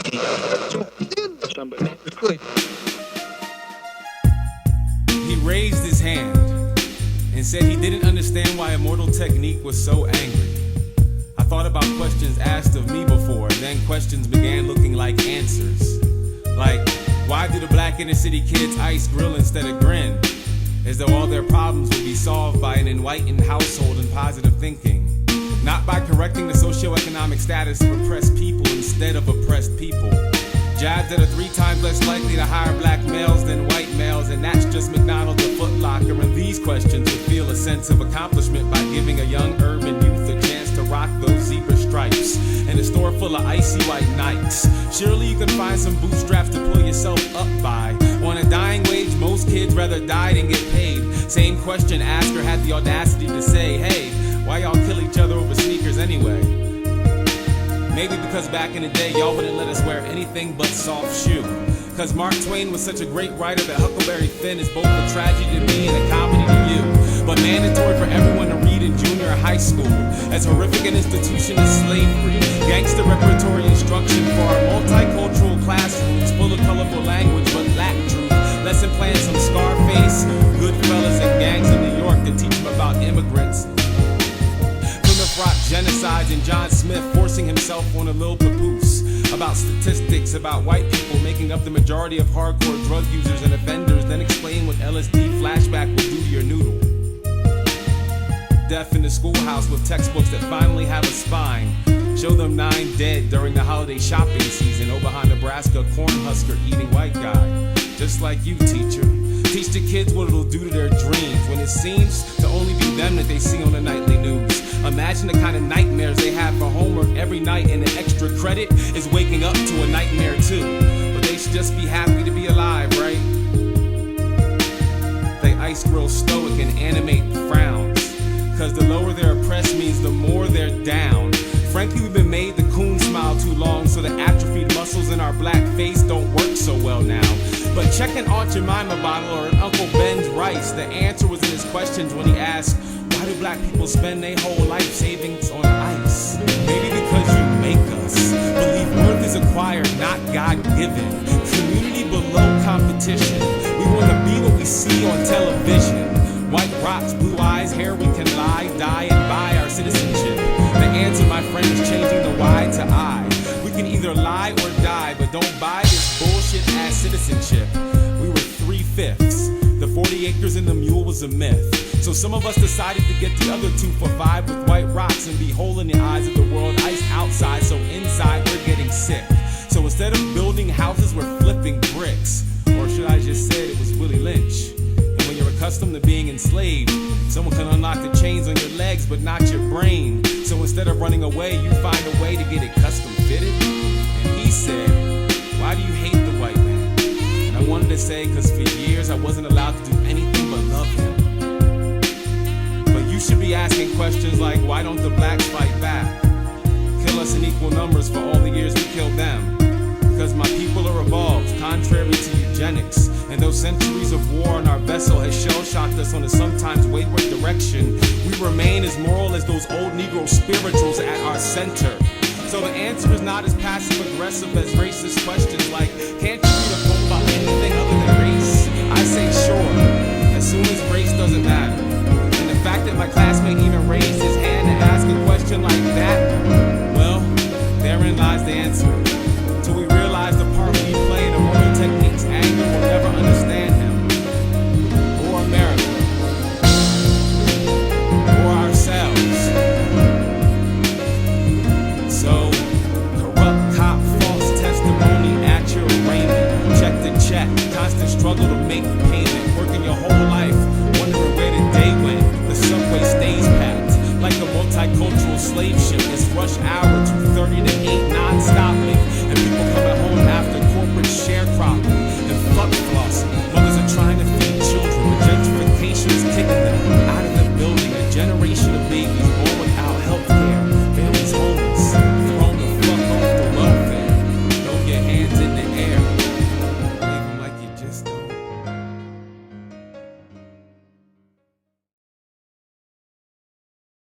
He raised his hand and said he didn't understand why Immortal Technique was so angry. I thought about questions asked of me before, and then questions began looking like answers. Like, why do the black inner city kids ice grill instead of grin? As though all their problems would be solved by an enlightened household and positive thinking. Not by correcting the socioeconomic status of oppressed people instead of oppressed people. Jabs that are 3 times less likely to hire black males than white males, and that's just McDonald's or Foot Locker. And these questions would feel a sense of accomplishment by giving a young urban youth a chance to rock those zebra stripes and a store full of icy white Nikes. Surely you can find some bootstraps to pull yourself up by. On a dying wage, most kids rather die than get paid. Same question asker had the audacity to say, hey, why y'all kill each other over sneakers anyway? Maybe because back in the day, y'all wouldn't let us wear anything but soft shoe. Cause Mark Twain was such a great writer that Huckleberry Finn is both a tragedy to me and a comedy to you. But mandatory for everyone to read in junior high school. As horrific an institution as slavery. Gangster repertory instruction for our multicultural classrooms. Full of colorful language but lack truth. Lesson plans from Scarface, Goodfellas, and gangs in New York to teach them about immigrants. Rock genocides and John Smith forcing himself on a little papoose about statistics about white people making up the majority of hardcore drug users and offenders, then explain what LSD flashback will do to your noodle. Death in the schoolhouse with textbooks that finally have a spine. Show them 9 dead during the holiday shopping season. Omaha, Nebraska, cornhusker eating white guy. Just like you, teacher. Teach the kids what it'll do to their dreams when it seems to only be them that they see on the nightly news. Imagine the kind of nightmares they have for homework every night, and the extra credit is waking up to a nightmare too. But they should just be happy to be alive, right? They ice grill stoic and animate frowns. Cause the lower they're oppressed means the more they're down. Frankly, we've been made the coon smile too long, so the atrophied muscles in our black face don't work so well now. But check an Aunt Jemima bottle or an Uncle Ben's rice. The answer was in his questions when he asked, why do black people spend their whole life savings on ice? Maybe because you make us believe worth is acquired, not God-given. Community below competition. We want to be what we see on television. White rocks, blue eyes, hair we can lie, die, and buy our citizenship. The answer, my friend, is changing the Y to I. We can either lie or die, but don't buy this bullshit-ass citizenship. We were 3/5. The 40 acres and the mule was a myth. So some of us decided to get the other 2 for 5 with white rocks and be hole in the eyes of the world, ice outside, so inside we're getting sick. So instead of building houses, we're flipping bricks. Or should I just say it was Willie Lynch? And when you're accustomed to being enslaved, someone can unlock the chains on your legs but not your brain. So instead of running away, you find a way to get it custom fitted. And he said, why do you hate the white man? And I wanted to say, cause for years I wasn't allowed to do anything but love him. But you should be asking questions like, why don't the blacks fight back? Kill us in equal numbers for all the years we killed them. Because my people are evolved, contrary to eugenics. And those centuries of war on our vessel has shell-shocked us on a sometimes wayward direction. We remain as moral as those old Negro spirituals at our center. So the answer is not as passive-aggressive as racist questions like, can't you read a poem about anything other than race? I say sure, as soon as race doesn't matter. And the fact that my classmate even raised his hand to ask a question like that, well, therein lies the answer. Till we realize the part we play in Immortal Technique's anger will never understand him, or America, or ourselves. So, corrupt cop, false testimony at your arraignment. Check the check, constant struggle to make payment. Working your whole life, wondering where the day went. The subway stays packed, like a multicultural slave ship. It's rush hour, 2